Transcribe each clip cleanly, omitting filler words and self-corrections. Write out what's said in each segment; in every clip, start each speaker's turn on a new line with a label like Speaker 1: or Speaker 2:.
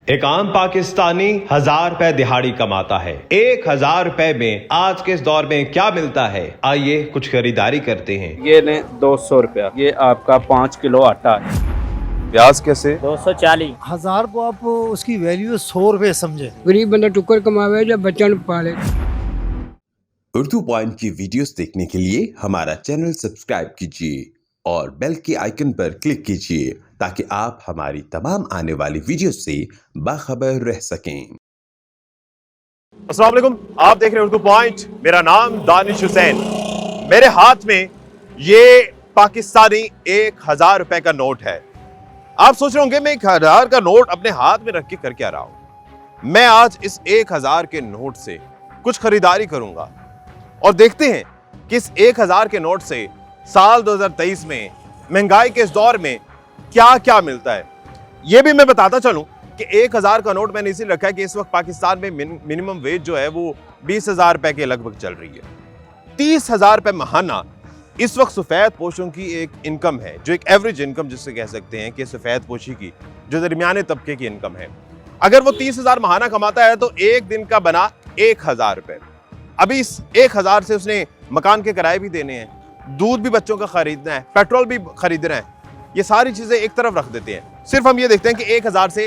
Speaker 1: एक आम पाकिस्तानी 1000 रुपए दिहाड़ी कमाता है। 1000 रुपए में आज के इस दौर में क्या मिलता है, आइए कुछ खरीदारी करते हैं।
Speaker 2: ये लें 200 रुपया, ये आपका 5 किलो आटा है।
Speaker 1: प्याज कैसे?
Speaker 3: 240।
Speaker 4: 1000 को आप उसकी वैल्यू 100 रुपए समझे।
Speaker 5: गरीब बंदा टुकर कमावे या बच्चा पाले।
Speaker 6: उर्दू पॉइंट की वीडियोस देखने के लिए हमारा चैनल सब्सक्राइब कीजिए और बेल के आइकन पर क्लिक कीजिए ताकि आप हमारी तमाम आने वाली वीडियो से बाखबर रह सकें।
Speaker 1: अस्सलाम वालेकुम, आप देख रहे हैं उर्दू पॉइंट। मेरा नाम दानिश हुसैन। मेरे हाथ में ये पाकिस्तानी 1000 रुपए का नोट है। आप सोच रहे होंगे मैं 1000 का नोट अपने हाथ में रख के कर क्या रहा हूं। मैं आज इस 1000 के नोट से कुछ खरीदारी करूंगा और देखते हैं कि इस 1000 के नोट से साल 2023 में महंगाई के इस दौर में क्या क्या मिलता है। यह भी मैं बताता चलूं कि 1000 का नोट मैंने इसीलिए रखा है कि इस वक्त पाकिस्तान में मिनिमम वेज जो है वो 20,000 रुपए के लगभग चल रही है। 30,000 रुपए महाना इस वक्त सफेद पोशों की एक इनकम है, जो एक एवरेज इनकम जिससे कह सकते हैं कि सफेद पोशी की जो दरमियाने तबके की इनकम है। अगर वो 30,000 महाना कमाता है तो एक दिन का बना 1000 रुपए। अभी इस 1000 से उसने मकान के किराए भी देने हैं, दूध भी बच्चों का खरीदना है, पेट्रोल भी खरीदना है। ये सारी चीजें एक तरफ रख देते हैं। सिर्फ हम ये देखते हैं कि 1000 से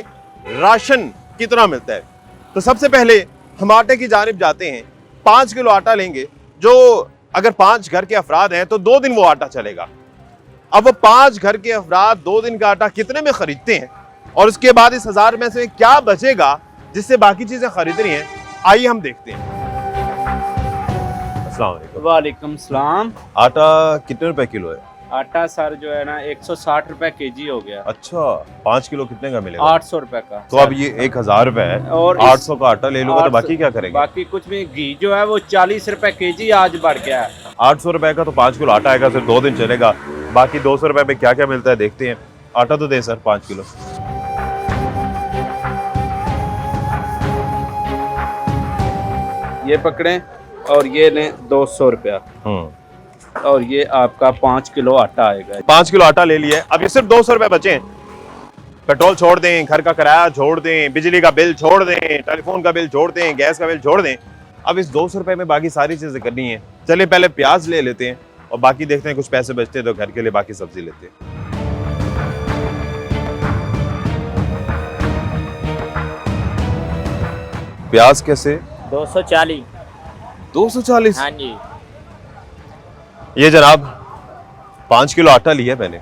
Speaker 1: राशन कितना मिलता है। तो सबसे पहले हम आटे की जानिब जाते हैं। 5 किलो आटा लेंगे, जो अगर 5 घर के अफराद हैं तो 2 दिन वो आटा चलेगा। अब वो 5 घर के अफराद 2 दिन का आटा कितने में खरीदते हैं और उसके बाद इस 1000 में से क्या बचेगा जिससे बाकी चीजें खरीदनी है, आइए हम देखते हैं। अस्सलाम वालेकुम।
Speaker 2: वालेकुम सलाम।
Speaker 1: आटा कितने रुपए किलो है?
Speaker 2: आटा सर जो है ना 160 रुपए केजी हो गया।
Speaker 1: अच्छा, 5 किलो कितने का मिलेगा?
Speaker 2: 800 रुपए का।
Speaker 1: तो अब ये 1000 रुपए है
Speaker 2: और
Speaker 1: 800 का आटा ले लूंगा तो बाकी क्या करेंगे?
Speaker 2: बाकी कुछ भी। घी जो है वो 40 रुपए केजी आज बढ़ गया है।
Speaker 1: 800 रुपए का तो 5 किलो आटा आएगा, सिर्फ 2 दिन चलेगा। बाकी 200 रुपए में क्या क्या मिलता है देखते हैं। आटा तो दे सर 5 किलो।
Speaker 2: ये पकड़ें और ये लें 200 रुपया और ये आपका 5 किलो आटा आएगा।
Speaker 1: 5 किलो आटा ले लिया है। अब ये सिर्फ 200 रुपए बचे हैं। पेट्रोल छोड़ दें, घर का किराया छोड़ दें, बिजली का बिल छोड़ दें, टेलीफोन का बिल छोड़ दें, गैस का बिल छोड़ दें। अब इस 200 रुपए में बाकी सारी चीजें करनी है। चलिए पहले प्याज ले लेते हैं और बाकी देखते हैं, कुछ पैसे बचते हैं तो घर के लिए बाकी सब्जी लेते हैं। प्याज कैसे?
Speaker 3: 240।
Speaker 1: 240।
Speaker 3: हाँ जी।
Speaker 1: ये जनाब 5 किलो आटा लिया मैंने,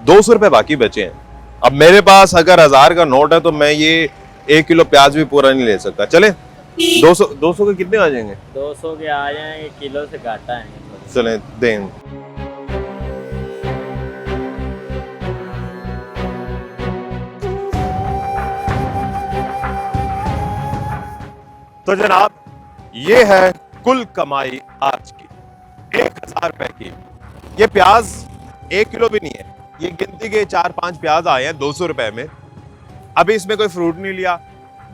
Speaker 1: 200 रुपए बाकी बचे हैं। अब मेरे पास अगर 1000 का नोट है तो मैं ये 1 किलो प्याज भी पूरा नहीं ले सकता। चले 200 के कितने आ जाएंगे?
Speaker 3: 200 के आ जाएंगे, किलो से घाटा है।
Speaker 1: चले दें। तो जनाब ये है कुल कमाई आज की 1000 रुपए की। ये प्याज 1 किलो भी नहीं है, ये गिनती के 4-5 प्याज आए हैं 200 रुपए में। अभी इसमें कोई फ्रूट नहीं लिया,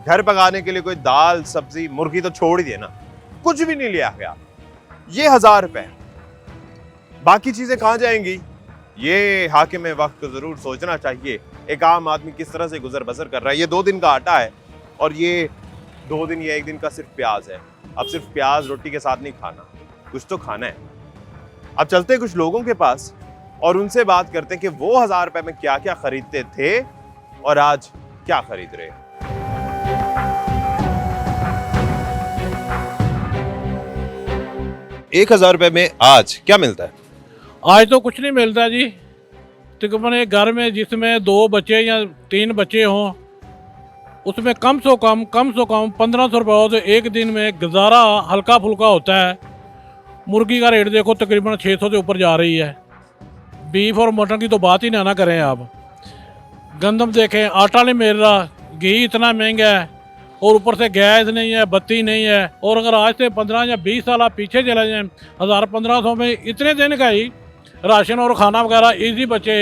Speaker 1: घर पकाने के लिए कोई दाल सब्जी मुर्गी तो छोड़ ही देना, कुछ भी नहीं लिया गया। ये 1000 रुपए, बाकी चीजें कहां जाएंगी? ये हाकिम वक्त को जरूर सोचना चाहिए। एक आम आदमी किस तरह से गुजर बसर कर रहा है। ये 2 दिन का आटा है और ये 2 दिन या 1 दिन का सिर्फ प्याज है। अब सिर्फ प्याज रोटी के साथ नहीं खाना, कुछ तो खाना है। अब चलते कुछ लोगों के पास और उनसे बात करते हैं कि वो 1000 रुपए में क्या क्या खरीदते थे और आज क्या खरीद रहे हैं। 1000 रुपए में आज क्या मिलता है?
Speaker 7: आज तो कुछ नहीं मिलता जी। तकरीबन एक घर में जिसमें 2 बच्चे या 3 बच्चे हों, उसमें कम से कम 1500 रुपये हो तो एक दिन में गुजारा हल्का फुल्का होता है। मुर्गी का रेट देखो तकरीबन 600 से ऊपर जा रही है। बीफ और मटन की तो बात ही ना करें आप। गंदम देखें, आटा नहीं मिल रहा, घी इतना महंगा है और ऊपर से गैस नहीं है, बत्ती नहीं है। और अगर आज से 15 या 20 साल आप पीछे चले जाएं, 1000-1500 में इतने दिन का ही राशन और खाना वगैरह ईजी बच्चे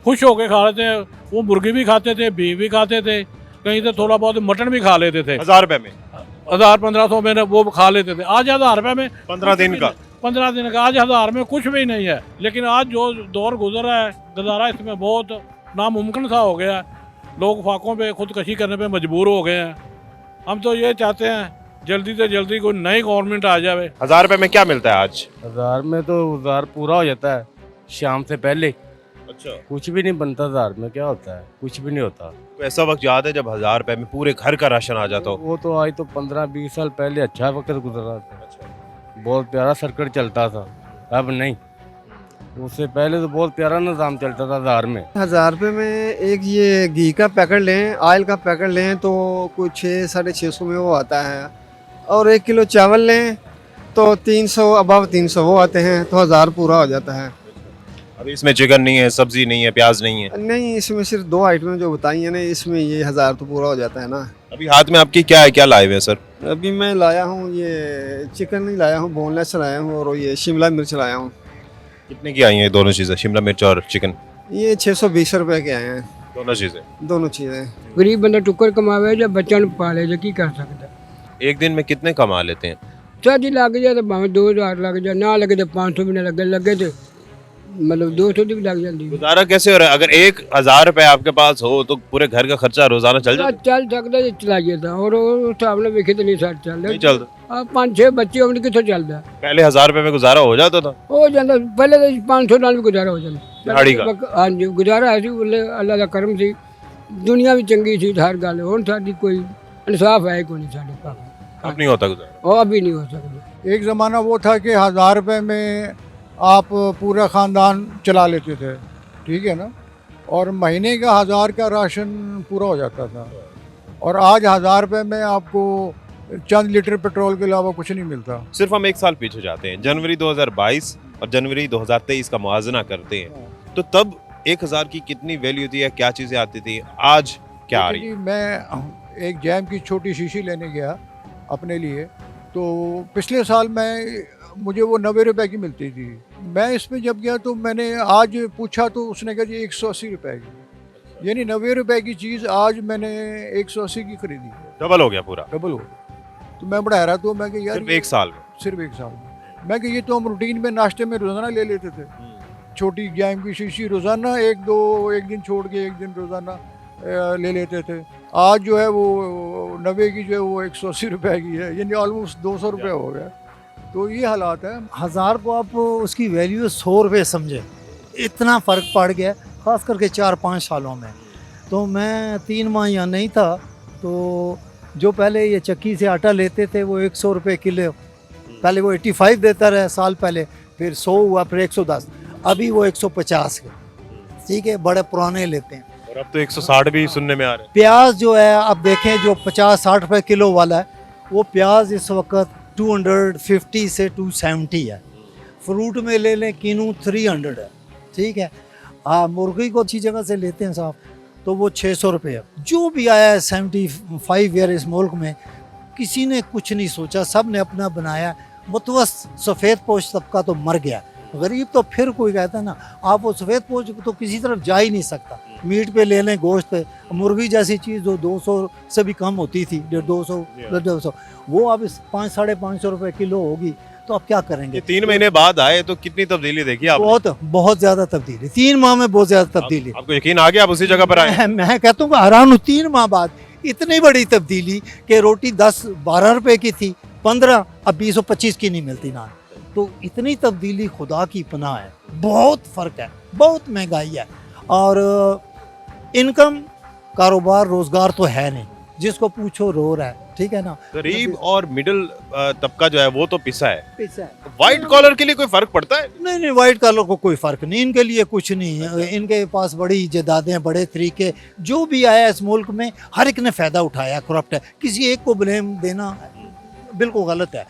Speaker 7: खुश होकर खा लेते हैं। वो मुर्गी भी खाते थे, बीफ भी खाते थे, कहीं से थोड़ा बहुत मटन भी खा लेते थे।
Speaker 1: 1000 रुपए में
Speaker 7: 1000-1500 में वो खा लेते थे। आज 1000 रुपये में
Speaker 1: 15 दिन का
Speaker 7: आज 1000 में कुछ भी नहीं है। लेकिन आज जो दौर गुजर रहा है, गुजारा इसमें बहुत नामुमकिन सा हो गया। लोग फाकों पे खुदकशी करने पे मजबूर हो गए हैं। हम तो ये चाहते हैं जल्दी से जल्दी कोई नई गवर्नमेंट आ जाए।
Speaker 1: 1000 रुपए में क्या मिलता है आज?
Speaker 8: 1000 में तो 1000 पूरा हो जाता है शाम से पहले।
Speaker 1: अच्छा,
Speaker 8: कुछ भी नहीं बनता 1000 में, क्या होता है, कुछ भी नहीं होता।
Speaker 1: तो ऐसा वक्त याद है जब 1000 रुपए में पूरे घर का राशन आ जाता हो?
Speaker 8: वो तो आज तो 15-20 साल पहले अच्छा वक्त गुजरा था, बहुत प्यारा सर्कट चलता था। अब नहीं, उससे पहले तो बहुत प्यारा निज़ाम चलता था 1000 में।
Speaker 9: 1000 रुपये में एक ये घी का पैकेट लें, ऑयल का पैकेट लें तो कुछ 600-650 में वो आता है, और 1 किलो चावल लें तो 300 अबव 300 वो आते हैं, तो 1000 पूरा हो जाता है।
Speaker 1: अभी इसमें चिकन नहीं है, सब्जी नहीं है, प्याज नहीं है?
Speaker 9: नहीं, इसमें सिर्फ 2 आइटमें जो बताई हैं ना, इसमें ये 1000 तो पूरा हो जाता है ना।
Speaker 1: अभी हाथ में आपकी क्या है, क्या लाए हुए हैं सर?
Speaker 9: अभी मैं लाया हूँ ये चिकन नहीं लाया हूँ, बोनलेस लाया हूँ, और ये शिमला मिर्च लाया हूँ।
Speaker 1: कितने की आई हैं ये दोनों चीज़ें, शिमला मिर्च और चिकन?
Speaker 9: ये 620 रुपये के आए हैं
Speaker 1: दोनों चीज़ें।
Speaker 9: दोनों चीज़ें।
Speaker 5: गरीब बंदा टुकर कमावे जब बच्चा पाले जो की कर सकता।
Speaker 1: एक दिन में कितने कमा लेते हैं?
Speaker 5: शादी लग जाए तो भावें 2000 लग जाए, ना लगे तो 500 भी ना लगे, लगे तो मतलब 200 भी लग जाती।
Speaker 1: गुजारा कैसे हो रहा है? अगर 1000 रुपए आपके पास हो तो पूरे घर का खर्चा रोजाना चल जाता
Speaker 5: चल सकता है, चलाइए था, और उस हिसाब से वेखे तो नहीं सर चल
Speaker 1: नहीं चलता?
Speaker 5: 5-6 बच्चे होने कितों चलता।
Speaker 1: पहले 1000 रुपए में गुजारा हो जाता था?
Speaker 5: हो जाता, पहले तो 500 नाल भी गुजारा हो जाता
Speaker 1: दिहाड़ी का?
Speaker 5: हाँ जी, गुजारा ऐसी बोले अल्लाह का करम सी, दुनिया भी चंगी सी, हर गल हुण साडी कोई इंसाफ है कोई नहीं साडे पास।
Speaker 1: अब नहीं होता गुजारा?
Speaker 5: और अभी नहीं हो सकता।
Speaker 4: एक ज़माना वो था कि 1000 रुपये में आप पूरा ख़ानदान चला लेते थे, ठीक है ना, और महीने का 1000 का राशन पूरा हो जाता था। और आज 1000 रुपये में आपको चंद लीटर पेट्रोल के अलावा कुछ नहीं मिलता।
Speaker 1: सिर्फ हम एक साल पीछे जाते हैं, जनवरी 2022 और जनवरी 2023 का मुआवजा करते हैं, तो तब 1000 की कितनी वैल्यू थी या क्या चीज़ें आती थी, आज क्या आ रही है?
Speaker 4: मैं एक जैम की छोटी शीशी लेने गया अपने लिए, तो पिछले साल मुझे वो 90 रुपए की मिलती थी। मैं इसमें जब गया तो मैंने आज पूछा तो उसने कहा जी 180 रुपए की, यानी 90 रुपए की चीज़ आज मैंने 180 की खरीदी।
Speaker 1: डबल हो गया पूरा?
Speaker 4: डबल हो गया। तो मैं बड़ा हैरान, तो मैं कि यार
Speaker 1: सिर्फ एक साल में?
Speaker 4: सिर्फ एक साल में। मैं कि ये तो हम रूटीन में नाश्ते में रोज़ाना ले लेते थे, छोटी जैम की शीशी रोज़ाना, एक दिन छोड़ के एक दिन रोज़ाना ले लेते थे। आज जो है वो 90 की जो है वो 180 रुपए की है, यानी ऑलमोस्ट 200 रुपये हो गया। तो ये हालात है।
Speaker 10: 1000 को आप उसकी वैल्यू 100 रुपये समझे, इतना फ़र्क पड़ गया, ख़ास करके 4-5 सालों में। तो मैं 3 माह यहाँ नहीं था, तो जो पहले ये चक्की से आटा लेते थे वो 100 रुपये किलो, पहले वो 85 देता रहा साल पहले, फिर 100 हुआ, फिर 110, अभी वो 150 है, ठीक है, बड़े पुराने लेते हैं।
Speaker 1: और अब तो 160 भी सुनने में आ रहे हैं।
Speaker 10: प्याज जो है आप देखें, जो 50-60 रुपये किलो वाला है, वो प्याज इस वक्त 250 से 270 है। फ्रूट में ले लें किनू 300 है, ठीक है। हाँ, मुर्गी को अच्छी जगह से लेते हैं साहब, तो वो 600 रुपये है। जो भी आया है 75 ईयर इस मुल्क में, किसी ने कुछ नहीं सोचा, सब ने अपना बनाया। मुतवस्त सफ़ेद पोश तबका तो मर गया, गरीब तो फिर कोई कहता है ना, आप वो सफ़ेद पोश तो किसी तरफ जा ही नहीं सकता। मीट पे ले लें, गोश्त पे, मुर्गी जैसी चीज़ जो 200 से भी कम होती थी, 150-200, वो अब 500-550 रुपये किलो होगी, तो आप क्या करेंगे?
Speaker 1: 3 महीने बाद आए तो कितनी तब्दीली देखी आपने?
Speaker 10: बहुत ज़्यादा तब्दीली, 3 माह में बहुत ज़्यादा तब्दीली।
Speaker 1: आपको यकीन आ गया आप उसी जगह पर आए?
Speaker 10: मैं कहता हूँ हैरान हूँ, 3 माह बाद इतनी बड़ी तब्दीली कि रोटी 10-12 रुपए की थी, 15, अब 20-25 की नहीं मिलती ना। तो इतनी तब्दीली खुदा की पनाह है, बहुत फ़र्क है, बहुत महंगाई है, और इनकम, कारोबार, रोज़गार तो है नहीं, जिसको पूछो रो रहा है, ठीक है ना।
Speaker 1: गरीब और मिडिल तबका जो है वो तो पिसा है।
Speaker 10: पैसा है।
Speaker 1: व्हाइट कॉलर के लिए कोई फर्क पड़ता है?
Speaker 10: नहीं, वाइट कलर को कोई फ़र्क नहीं, इनके लिए कुछ नहीं है। इनके पास बड़ी इजादातें, बड़े तरीके, जो भी आया इस मुल्क में हर एक ने फ़ायदा उठाया, करप्ट है, किसी एक को ब्लेम देना बिल्कुल गलत है।